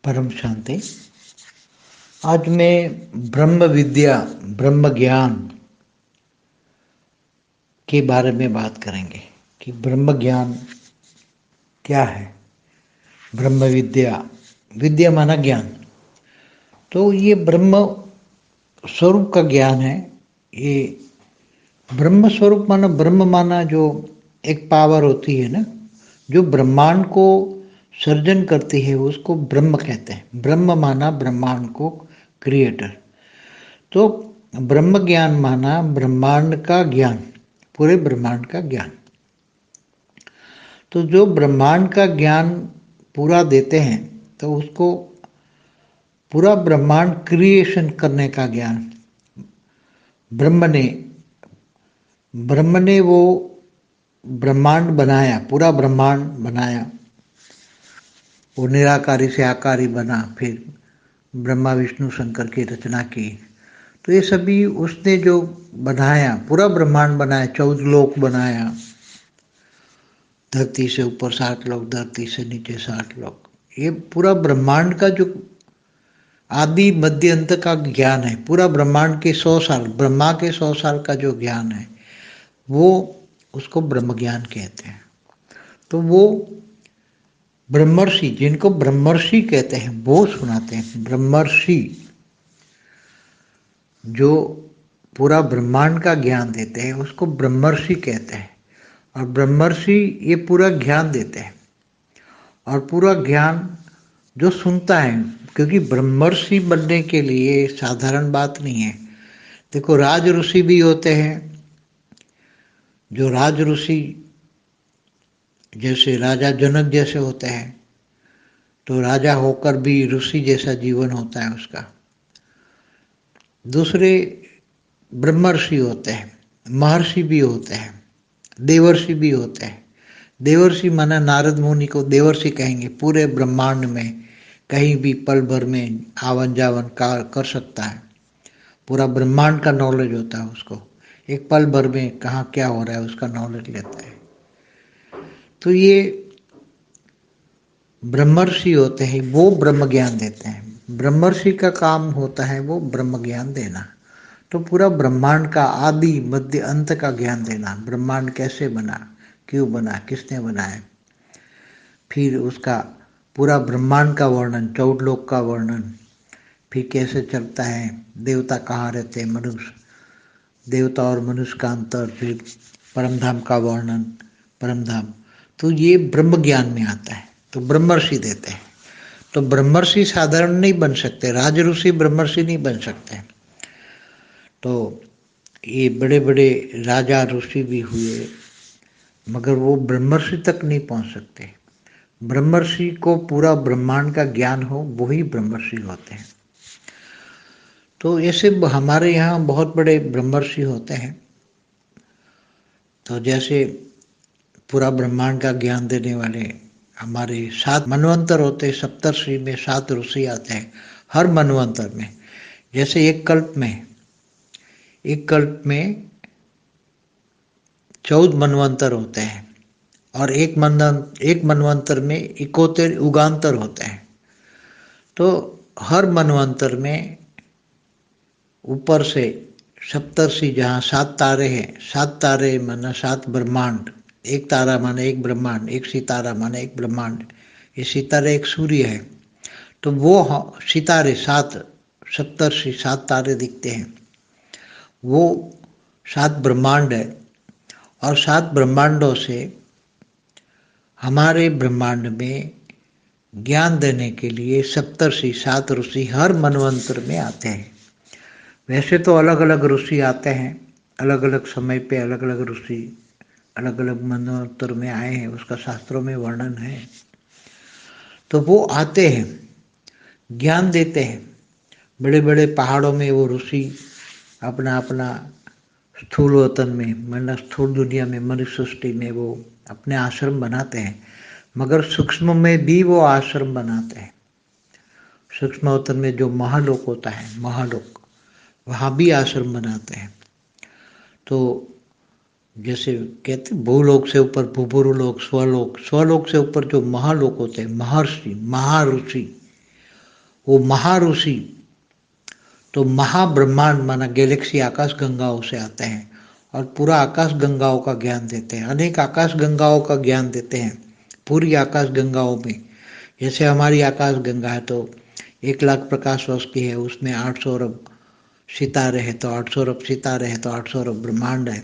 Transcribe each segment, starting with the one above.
परम शांति। आज मैं ब्रह्म विद्या, ब्रह्म ज्ञान के बारे में बात करेंगे कि ब्रह्म ज्ञान क्या है। ब्रह्म विद्या, विद्या माना ज्ञान, तो ये ब्रह्म स्वरूप का ज्ञान है। ये ब्रह्म स्वरूप माना, ब्रह्म माना जो एक पावर होती है ना, जो ब्रह्मांड को सर्जन करती है, उसको ब्रह्म कहते हैं। ब्रह्म माना ब्रह्मांड को क्रिएटर। तो ब्रह्म ज्ञान माना ब्रह्मांड का ज्ञान, पूरे ब्रह्मांड का ज्ञान। तो जो ब्रह्मांड का ज्ञान पूरा देते हैं, तो उसको पूरा ब्रह्मांड क्रिएशन करने का ज्ञान ब्रह्म ने वो ब्रह्मांड बनाया, पूरा ब्रह्मांड बनाया। वो निराकारी से आकारी बना, फिर ब्रह्मा विष्णु शंकर की रचना की। तो ये सभी उसने जो बनाया, पूरा ब्रह्मांड बनाया, 14 लोक बनाया। धरती से ऊपर 60 लोग, धरती से नीचे 60 लोग। ये पूरा ब्रह्मांड का जो आदि मध्य अंत का ज्ञान है, पूरा ब्रह्मांड के 100 साल, ब्रह्मा के 100 साल का जो ज्ञान है, वो उसको ब्रह्म ज्ञान कहते हैं। तो वो ब्रह्मर्षि, जिनको ब्रह्मर्षि कहते हैं, वो सुनाते हैं। ब्रह्मर्षि जो पूरा ब्रह्मांड का ज्ञान देते हैं, उसको ब्रह्मर्षि कहते हैं। और ब्रह्मर्षि ये पूरा ज्ञान देते हैं। और पूरा ज्ञान जो सुनता है, क्योंकि ब्रह्मर्षि बनने के लिए साधारण बात नहीं है। देखो, राज ऋषि भी होते हैं। जो राज ऋषि जैसे राजा जनक जैसे होते हैं, तो राजा होकर भी ऋषि जैसा जीवन होता है उसका। दूसरे ब्रह्मर्षि होते हैं, महर्षि भी होते हैं, देवर्षि भी होते हैं। देवर्षि माना नारद मुनि को देवर्षि कहेंगे। पूरे ब्रह्मांड में कहीं भी पल भर में आवन जावन कर सकता है। पूरा ब्रह्मांड का नॉलेज होता है उसको। एक पल भर में कहाँ क्या हो रहा है उसका नॉलेज लेता है। तो ये ब्रह्मर्षि होते हैं, वो ब्रह्म ज्ञान देते हैं। ब्रह्मर्षि का काम होता है वो ब्रह्म ज्ञान देना। तो पूरा ब्रह्मांड का आदि मध्य अंत का ज्ञान देना। ब्रह्मांड कैसे बना, क्यों बना, किसने बनाया, फिर उसका पूरा ब्रह्मांड का वर्णन, 14 लोक का वर्णन, फिर कैसे चलता है, देवता कहाँ रहते हैं, मनुष्य, देवता और मनुष्य का अंतर, फिर परमधाम का वर्णन, परमधाम। तो ये ब्रह्म ज्ञान में आता है, तो ब्रह्मर्षि देते हैं। तो ब्रह्मर्षि साधारण नहीं बन सकते, राज ऋषि ब्रह्मर्षि नहीं बन सकते। तो ये बड़े बड़े राजा ऋषि भी हुए, मगर वो ब्रह्मर्षि तक नहीं पहुंच सकते। ब्रह्मर्षि को पूरा ब्रह्मांड का ज्ञान हो, वही ब्रह्मर्षि होते हैं। तो ऐसे हमारे यहाँ बहुत बड़े ब्रह्मर्षि होते हैं। तो जैसे पूरा ब्रह्मांड का ज्ञान देने वाले हमारे 7 मनवंतर होते हैं। सप्तर्षि में 7 ऋषि आते हैं हर मनवंतर में। जैसे एक कल्प में 14 मनवंतर होते हैं, और एक मनवंतर में 71 युगांतर होते हैं। तो हर मनवंतर में ऊपर से सप्तर्षि, जहाँ 7 तारे हैं, 7 तारे माना 7 ब्रह्मांड, एक तारा माने एक ब्रह्मांड, एक सितारा माने एक ब्रह्मांड। ये सितारा एक सूर्य है। तो वो सितारे 7 सप्तर्षि, 7 तारे दिखते हैं, वो 7 ब्रह्मांड है। और 7 ब्रह्मांडों से हमारे ब्रह्मांड में ज्ञान देने के लिए सप्तर्षि, 7 ऋषि हर मनवंतर में आते हैं। वैसे तो अलग अलग ऋषि आते हैं, अलग अलग समय पे अलग अलग ऋषि अलग अलग मनवंतर में आए हैं, उसका शास्त्रों में वर्णन है। तो वो आते हैं, ज्ञान देते हैं। बड़े बड़े पहाड़ों में वो ऋषि अपना अपना स्थूल वतन में, मतलब स्थूल दुनिया में, मनुष्य सृष्टि में वो अपने आश्रम बनाते हैं। मगर सूक्ष्म में भी वो आश्रम बनाते हैं। सूक्ष्म वतन में जो महालोक होता है, महालोक, वहाँ भी आश्रम बनाते हैं। तो जैसे कहते हैं भूलोक से ऊपर भूभुरलोक, स्वलोक, स्वलोक से ऊपर जो महालोक होते हैं, महर्षि, महाऋषि, वो महाऋषि तो महाब्रह्मांड माना गैलेक्सी आकाश गंगाओं से आते हैं और पूरा आकाश गंगाओं का ज्ञान देते हैं, अनेक आकाश गंगाओं का ज्ञान देते हैं पूरी आकाश गंगाओं में। जैसे हमारी आकाश गंगा है तो 1,00,000 प्रकाश वर्ष की है, उसमें 800 अरब सितारे हैं, तो 800 अरब सितारे हैं तो 800 अरब ब्रह्मांड है।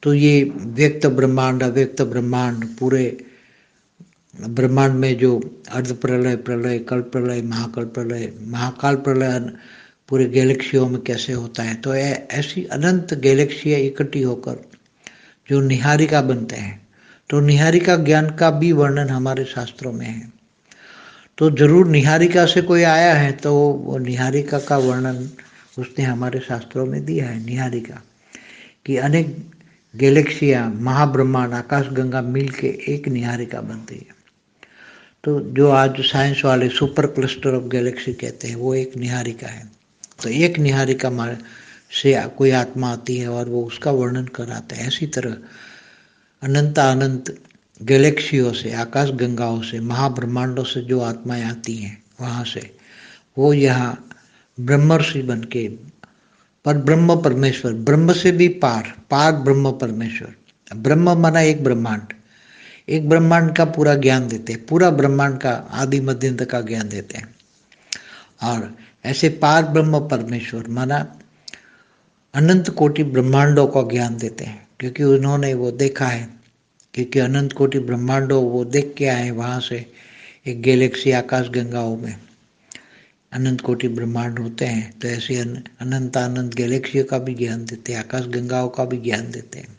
तो ये व्यक्त ब्रह्मांड अव्यक्त ब्रह्मांड, पूरे ब्रह्मांड में जो अर्ध प्रलय, प्रलय, कल्प प्रलय, महाकल प्रलय, महाकाल प्रलय पूरे गैलेक्सियों में कैसे होता है, तो ऐसी अनंत गैलेक्सियाँ इकट्ठी होकर जो निहारिका बनते हैं, तो निहारिका ज्ञान का भी वर्णन हमारे शास्त्रों में है। तो जरूर निहारिका से कोई आया है तो वो निहारिका का वर्णन उसने हमारे शास्त्रों में दिया है। निहारिका कि अनेक गैलेक्सियाँ, महाब्रह्मांड, आकाश गंगा मिल के एक निहारिका बनती है। तो जो आज साइंस वाले सुपर क्लस्टर ऑफ गैलेक्सी कहते हैं वो एक निहारिका है। तो एक निहारिका से कोई आत्मा आती है और वो उसका वर्णन कराता है। इसी तरह अनंत अनंत गैलेक्सियों से, आकाश गंगाओं से, महाब्रह्मांडों से जो आत्माएं आती हैं वहाँ से वो यहाँ ब्रह्मर्षि बन के, पर ब्रह्म परमेश्वर, ब्रह्म से भी पार, पार ब्रह्म परमेश्वर। ब्रह्म माना एक ब्रह्मांड, एक ब्रह्मांड का पूरा ज्ञान देते हैं, पूरा ब्रह्मांड का आदि मध्य अंत का ज्ञान देते हैं। और ऐसे पार ब्रह्म परमेश्वर माना अनंत कोटि ब्रह्मांडों का ज्ञान देते हैं, क्योंकि उन्होंने वो देखा है, क्योंकि अनंत कोटि ब्रह्मांडों वो देख के आए वहाँ से। एक गैलेक्सी आकाश गंगाओं में अनंत कोटि ब्रह्मांड होते हैं, तो ऐसे अनंत अनंत गैलेक्सियों का भी ज्ञान देते हैं, आकाश गंगाओं का भी ज्ञान देते हैं।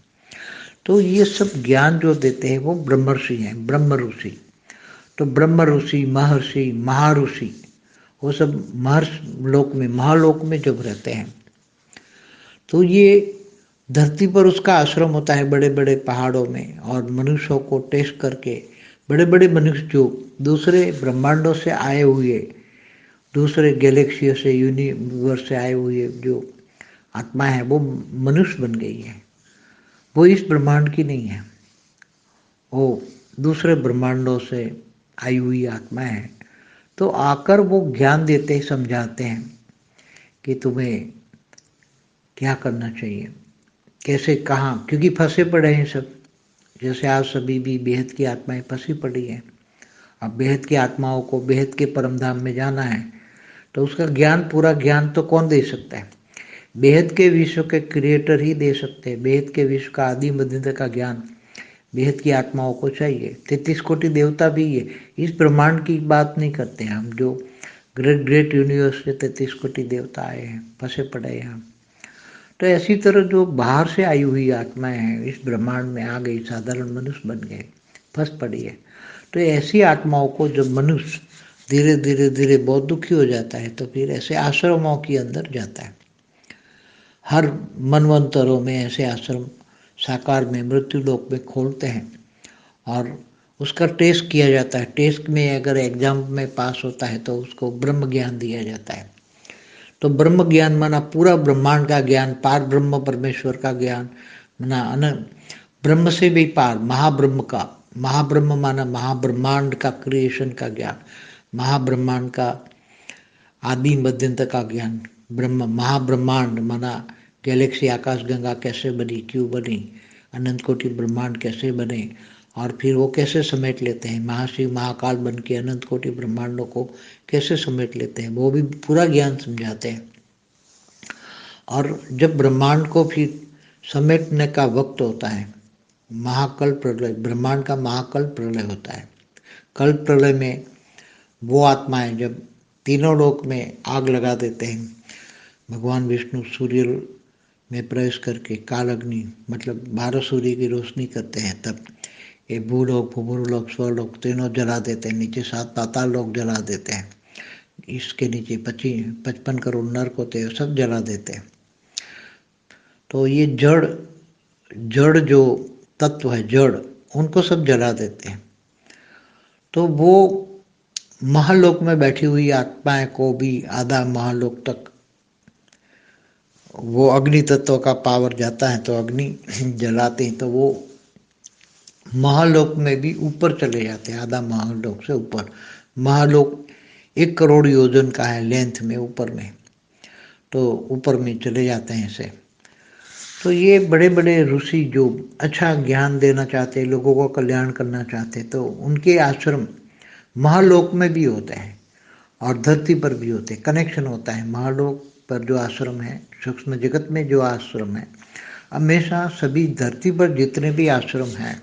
तो ये सब ज्ञान जो देते हैं वो ब्रह्मर्षि हैं, ब्रह्म ऋषि। तो ब्रह्म ऋषि, महर्षि, महाऋषि वो सब महर्ष लोक में, महालोक में जब रहते हैं तो ये धरती पर उसका आश्रम होता है बड़े बड़े पहाड़ों में, और मनुष्यों को टेस्ट करके बड़े बड़े मनुष्य जो दूसरे ब्रह्मांडों से आए हुए, दूसरे गैलेक्सियों से, यूनिवर्स से आए हुए जो आत्मा है वो मनुष्य बन गई है। वो इस ब्रह्मांड की नहीं है, वो दूसरे ब्रह्मांडों से आई हुई आत्मा है। तो आकर वो ज्ञान देते हैं, समझाते हैं कि तुम्हें क्या करना चाहिए, कैसे, कहाँ, क्योंकि फंसे पड़े हैं सब। जैसे आज सभी भी बेहद की आत्माएं फंसी पड़ी हैं। अब बेहद की आत्माओं को बेहद के परमधाम में जाना है तो उसका ज्ञान, पूरा ज्ञान तो कौन दे सकता है? बेहद के विश्व के क्रिएटर ही दे सकते हैं। बेहद के विश्व का आदि मध्य का ज्ञान बेहद की आत्माओं को चाहिए। 33 कोटि देवता भी है, इस ब्रह्मांड की बात नहीं करते हैं हम, जो ग्रेट ग्रेट यूनिवर्स से 33 कोटि देवता आए हैं, फंसे पड़े हैं हम। तो ऐसी तरह जो बाहर से आई हुई आत्माएं हैं इस ब्रह्मांड में आ गई, साधारण मनुष्य बन गए, फंस पड़ी है। तो ऐसी आत्माओं को जब मनुष्य धीरे धीरे धीरे बहुत दुखी हो जाता है तो फिर ऐसे आश्रमों के अंदर जाता है। हर मनवंतरों में ऐसे आश्रम साकार में, मृत्यु लोक में खोलते हैं और उसका टेस्ट किया जाता है। टेस्ट में अगर एग्जाम में पास होता है तो उसको ब्रह्म ज्ञान दिया जाता है। तो ब्रह्म ज्ञान माना पूरा ब्रह्मांड का ज्ञान, पार ब्रह्म परमेश्वर का ज्ञान माना अनंत ब्रह्म से भी पार, महाब्रह्म का, महाब्रह्म माना महाब्रह्मांड का क्रिएशन का ज्ञान, महाब्रह्मांड का आदि मध्यंत का ज्ञान। ब्रह्म महाब्रह्मांड माना गैलेक्सी आकाश गंगा कैसे बनी, क्यों बनी, अनंत कोटि ब्रह्मांड कैसे बने, और फिर वो कैसे समेट लेते हैं, महाशिव महाकाल बन के अनंत कोटि ब्रह्मांडों को कैसे समेट लेते हैं, वो भी पूरा ज्ञान समझाते हैं। और जब ब्रह्मांड को फिर समेटने का वक्त होता है, महाकल्प प्रलय, ब्रह्मांड का महाकल्प प्रलय होता है। कल्प प्रलय में वो आत्माएं जब तीनों लोक में आग लगा देते हैं, भगवान विष्णु सूर्य में प्रवेश करके काल अग्नि मतलब 12 सूर्य की रोशनी करते हैं, तब ये भूलोक, भूलोक, स्वलोक तीनों जला देते हैं, नीचे 7 पाताल लोक जला देते हैं, इसके नीचे 55 करोड़ नरक होते हैं, सब जला देते हैं। तो ये जड़ जो तत्व है, जड़, उनको सब जला देते हैं। तो वो महालोक में बैठी हुई आत्माएं को भी आधा महालोक तक वो अग्नि तत्व का पावर जाता है, तो अग्नि जलाते हैं तो वो महालोक में भी ऊपर चले जाते हैं, आधा महालोक से ऊपर। महालोक 1 करोड़ योजन का है लेंथ में, ऊपर में, तो ऊपर में चले जाते हैं ऐसे। तो ये बड़े बड़े ऋषि जो अच्छा ज्ञान देना चाहते, लोगों को कल्याण करना चाहते, तो उनके आश्रम महालोक में भी होते हैं और धरती पर भी होते हैं। कनेक्शन होता है। महालोक पर जो आश्रम है, सूक्ष्म जगत में जो आश्रम है, हमेशा सभी धरती पर जितने भी आश्रम हैं,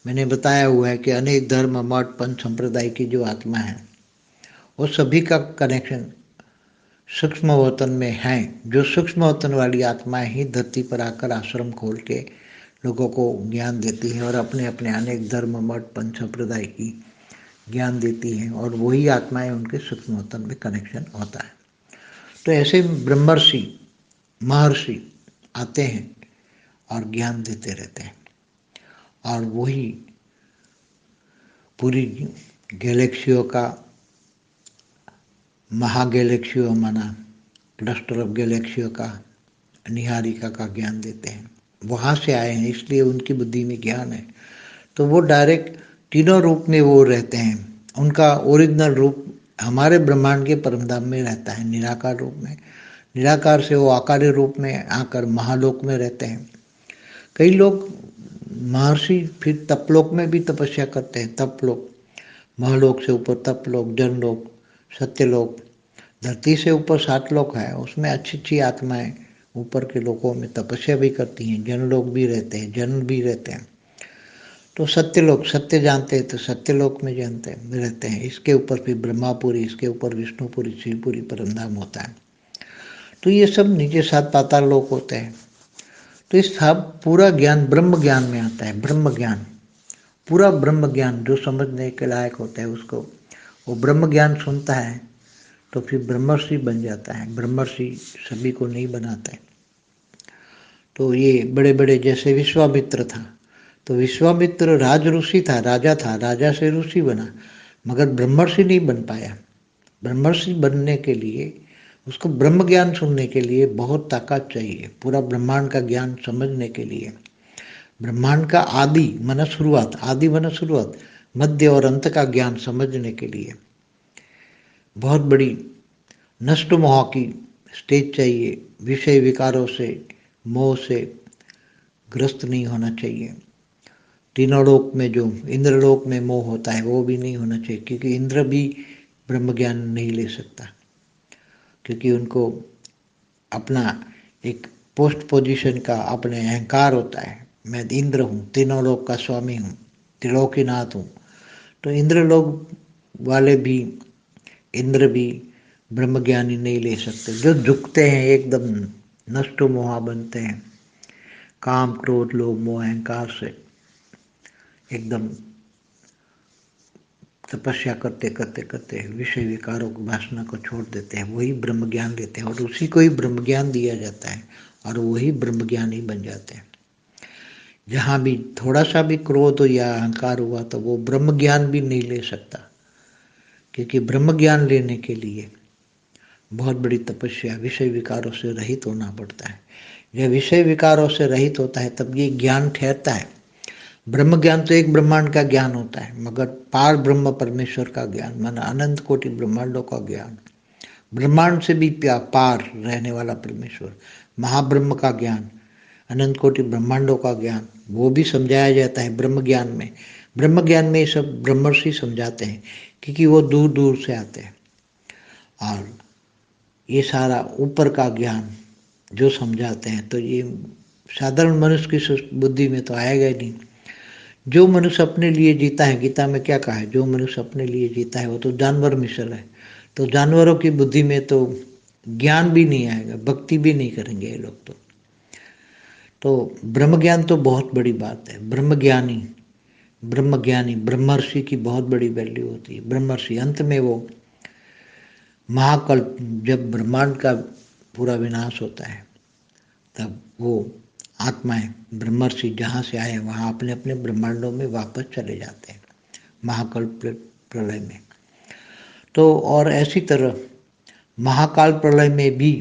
मैंने बताया हुआ है कि अनेक धर्म मठ पंथ संप्रदाय की जो आत्मा है, वो सभी का कनेक्शन सूक्ष्म वतन में है। जो सूक्ष्म वतन वाली आत्माएं ही धरती पर आकर आश्रम खोल के लोगों को ज्ञान देती हैं और अपने अपने अनेक धर्म मठ पंथ संप्रदाय की ज्ञान देती हैं, और वही आत्माएं उनके सूक्ष्म वतन में कनेक्शन होता है। तो ऐसे ब्रह्मर्षि महर्षि आते हैं और ज्ञान देते रहते हैं, और वही पूरी गैलेक्सियों का महागैलेक्सियों माना क्लस्टर ऑफ गैलेक्सियों का निहारिका का ज्ञान देते हैं। वहाँ से आए हैं, इसलिए उनकी बुद्धि में ज्ञान है। तो वो डायरेक्ट तीनों रूप में वो रहते हैं। उनका ओरिजिनल रूप हमारे ब्रह्मांड के परमधाम में रहता है, निराकार रूप में। निराकार से वो आकारी रूप में आकर महालोक में रहते हैं। कई लोग महर्षि फिर तपलोक में भी तपस्या करते हैं। तपलोक, महलोक से ऊपर तपलोक, जनलोक, सत्यलोक, धरती से ऊपर 7 लोक है, उसमें अच्छी अच्छी आत्माएं ऊपर के लोकों में तपस्या भी करती हैं। जनलोक भी रहते हैं, जन भी रहते हैं। तो सत्यलोक, सत्य जानते हैं तो सत्यलोक में जानते हैं रहते हैं। इसके ऊपर फिर ब्रह्मापुरी, इसके ऊपर विष्णुपुरी, शिवपुरी परमधाम होता है। तो ये सब नीचे 7 पाताल लोक होते हैं। तो इस सब पूरा ज्ञान ब्रह्म ज्ञान में आता है। ब्रह्म ज्ञान, पूरा ब्रह्म ज्ञान जो समझने के लायक होता है, उसको वो ब्रह्म ज्ञान सुनता है तो फिर ब्रह्मर्षि बन जाता है। ब्रह्मर्षि सभी को नहीं बनाता है। तो ये बड़े बड़े, जैसे विश्वामित्र था, तो विश्वामित्र राज ऋषि था, राजा था, राजा से ऋषि बना, मगर ब्रह्मर्षि नहीं बन पाया। ब्रह्मर्षि बनने के लिए उसको ब्रह्म ज्ञान सुनने के लिए बहुत ताकत चाहिए। पूरा ब्रह्मांड का ज्ञान समझने के लिए, ब्रह्मांड का आदि मन शुरुआत, आदि मन शुरुआत, मध्य और अंत का ज्ञान समझने के लिए बहुत बड़ी नष्ट मोह की स्टेज चाहिए। विषय विकारों से, मोह से ग्रस्त नहीं होना चाहिए। तीनों लोक में जो इंद्रलोक में मोह होता है वो भी नहीं होना चाहिए, क्योंकि इंद्र भी ब्रह्म ज्ञान नहीं ले सकता, क्योंकि उनको अपना एक पोस्ट पोजीशन का अपने अहंकार होता है। मैं इंद्र हूँ, तीनों लोक का स्वामी हूँ, त्रिलोकीनाथ हूँ। तो इंद्रलोक वाले भी, इंद्र भी ब्रह्म ज्ञानी नहीं ले सकते। जो झुकते हैं एकदम नष्ट मोहा बनते हैं, काम क्रोध लोभ मोह अहंकार से एकदम तपस्या करते करते करते विषय विकारों की वासना को छोड़ देते हैं, वही ब्रह्म ज्ञान लेते हैं और उसी को ही ब्रह्म ज्ञान दिया जाता है और वही ब्रह्म ज्ञानी बन जाते हैं। जहाँ भी थोड़ा सा भी क्रोध या अहंकार हुआ तो वो ब्रह्म ज्ञान भी नहीं ले सकता, क्योंकि ब्रह्म ज्ञान लेने के लिए बहुत बड़ी तपस्या, विषय विकारों से रहित होना पड़ता है। जब विषय विकारों से रहित होता है तब ये ज्ञान ठहरता है। ब्रह्म ज्ञान तो एक ब्रह्मांड का ज्ञान होता है, मगर पार ब्रह्म परमेश्वर का ज्ञान माना अनंत कोटि ब्रह्मांडों का ज्ञान, ब्रह्मांड से भी पार रहने वाला परमेश्वर, महाब्रह्म का ज्ञान, अनंत कोटि ब्रह्मांडों का ज्ञान, वो भी समझाया जाता है ब्रह्म ज्ञान में। ब्रह्म ज्ञान में ये सब ब्रह्मर्षि समझाते हैं, क्योंकि वो दूर दूर से आते हैं। और ये सारा ऊपर का ज्ञान जो समझाते हैं, तो ये साधारण मनुष्य की बुद्धि में तो आएगा ही नहीं। जो मनुष्य अपने लिए जीता है, गीता में क्या कहा है, जो मनुष्य अपने लिए जीता है वो तो जानवर मिसल है। तो जानवरों की बुद्धि में तो ज्ञान भी नहीं आएगा, भक्ति भी नहीं करेंगे ये लोग। तो ब्रह्म ज्ञान तो बहुत बड़ी बात है। ब्रह्म ज्ञानी ब्रह्मर्षि की बहुत बड़ी वैल्यू होती है। ब्रह्मर्षि अंत में वो महाकल्प, जब ब्रह्मांड का पूरा विनाश होता है तब वो आत्माएं ब्रह्मर्षि जहाँ से आए वहाँ अपने अपने ब्रह्मांडों में वापस चले जाते हैं महाकल्प प्रलय में। तो और ऐसी तरह महाकाल प्रलय में भी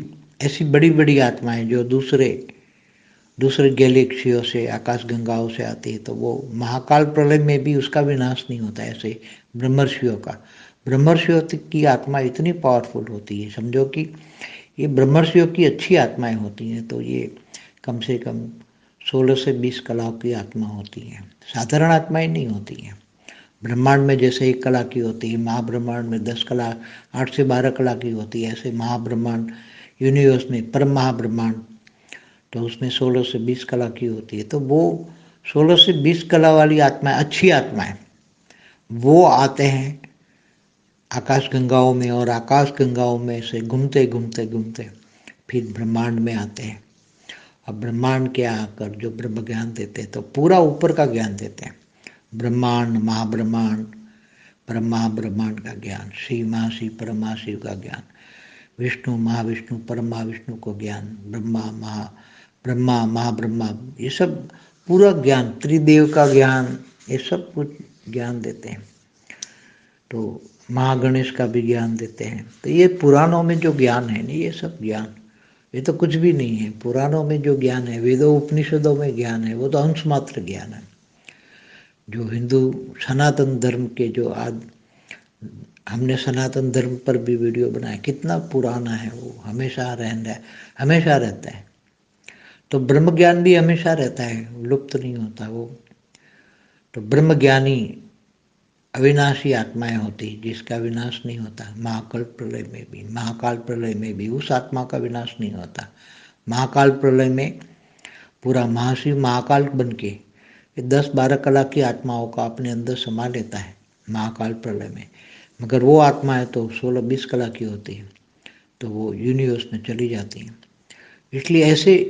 ऐसी बड़ी बड़ी आत्माएं जो दूसरे गैलेक्सियों से, आकाश गंगाओं से आती है, तो वो महाकाल प्रलय में भी उसका विनाश नहीं होता। ऐसे ब्रह्मर्षियों का, ब्रह्मर्षियों की आत्मा इतनी पावरफुल होती है, समझो कि ये ब्रह्मर्षियों की अच्छी आत्माएं होती हैं, तो ये कम से कम 16 से 20 कलाओं की आत्मा होती हैं, साधारण आत्माएं नहीं होती हैं। ब्रह्मांड में जैसे 1 कला की होती है, महाब्रह्मांड में 10 कला, 8 से 12 कला की होती है, ऐसे महाब्रह्मांड यूनिवर्स में परम महाब्रह्मांड, तो उसमें 16 से 20 कला की होती है। तो वो 16 से 20 कला वाली आत्माएं, अच्छी आत्माएं, वो आते हैं आकाश गंगाओं में, और आकाश गंगाओं में से घूमते घूमते घूमते फिर ब्रह्मांड में आते हैं। अब ब्रह्मांड के आकर जो ब्रह्म ज्ञान देते हैं, तो पूरा ऊपर का ज्ञान देते हैं, ब्रह्मांड, महाब्रह्मांड, परम महाब्रह्मांड का ज्ञान, शिव महाशिव परम महाशिव का ज्ञान, विष्णु महाविष्णु परम महाविष्णु को ज्ञान, ब्रह्मा महाब्रह्मा, ये सब पूरा ज्ञान, त्रिदेव का ज्ञान, ये सब कुछ ज्ञान देते हैं। तो महागणेश का भी ज्ञान देते हैं। तो ये पुराणों में जो ज्ञान है, नहीं, ये सब ज्ञान, ये तो कुछ भी नहीं है। पुराणों में जो ज्ञान है, वेदों उपनिषदों में ज्ञान है, वो तो अंश मात्र ज्ञान है। जो हिंदू सनातन धर्म के जो आज हमने सनातन धर्म पर भी वीडियो बनाया, कितना पुराना है वो, हमेशा रहता है। तो ब्रह्म ज्ञान भी हमेशा रहता है, लुप्त नहीं होता वो। तो ब्रह्म ज्ञानी अविनाशी आत्माएं होती, जिसका विनाश नहीं होता। महाकाल प्रलय में भी उस आत्मा का विनाश नहीं होता। महाकाल प्रलय में पूरा महाशिव महाकाल बन के 10-12 कला की आत्माओं का अपने अंदर समा लेता है महाकाल प्रलय में, मगर वो आत्माएं तो 16-20 कला की होती है, तो वो यूनिवर्स में चली जाती हैं। इसलिए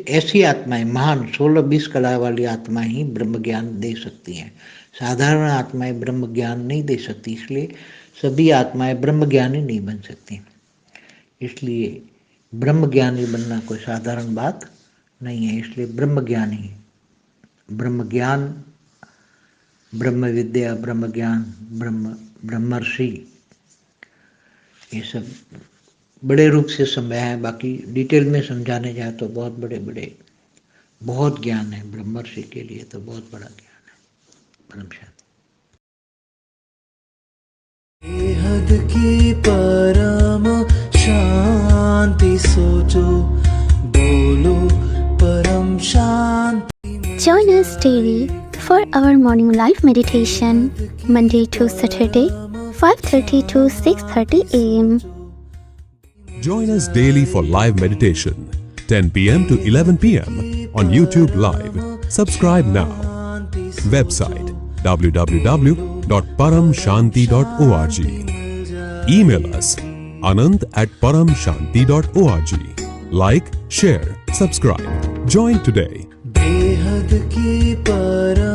ऐसी आत्माएं, महान 16-20 कला वाली आत्माएं ही ब्रह्म ज्ञान दे सकती हैं। साधारण आत्माएं ब्रह्म ज्ञान नहीं दे सकती, इसलिए सभी आत्माएं ब्रह्म ज्ञानी नहीं बन सकती। इसलिए ब्रह्म ज्ञानी बनना कोई साधारण बात नहीं है। इसलिए ब्रह्म ज्ञानी, ब्रह्म ज्ञान, ब्रह्म विद्या, ब्रह्म ज्ञान, ब्रह्मर्षि, ये सब बड़े रूप से समय है। बाकी डिटेल में समझाने जाए तो बहुत ज्ञान है। ब्रह्मर्षि के लिए तो बहुत बड़ा ज्ञान है। परम शांति। बेहद की परम शांति सोचो, बोलो परम शांति। Join us daily for our morning live meditation, Monday to Saturday, 5:30 to 6:30 a.m. Join us daily for live meditation, 10 p.m. to 11 p.m. on YouTube Live. Subscribe now. Website www.paramshanti.org. Email us anant@paramshanti.org. Like, share, subscribe. Join today. बेहद की परम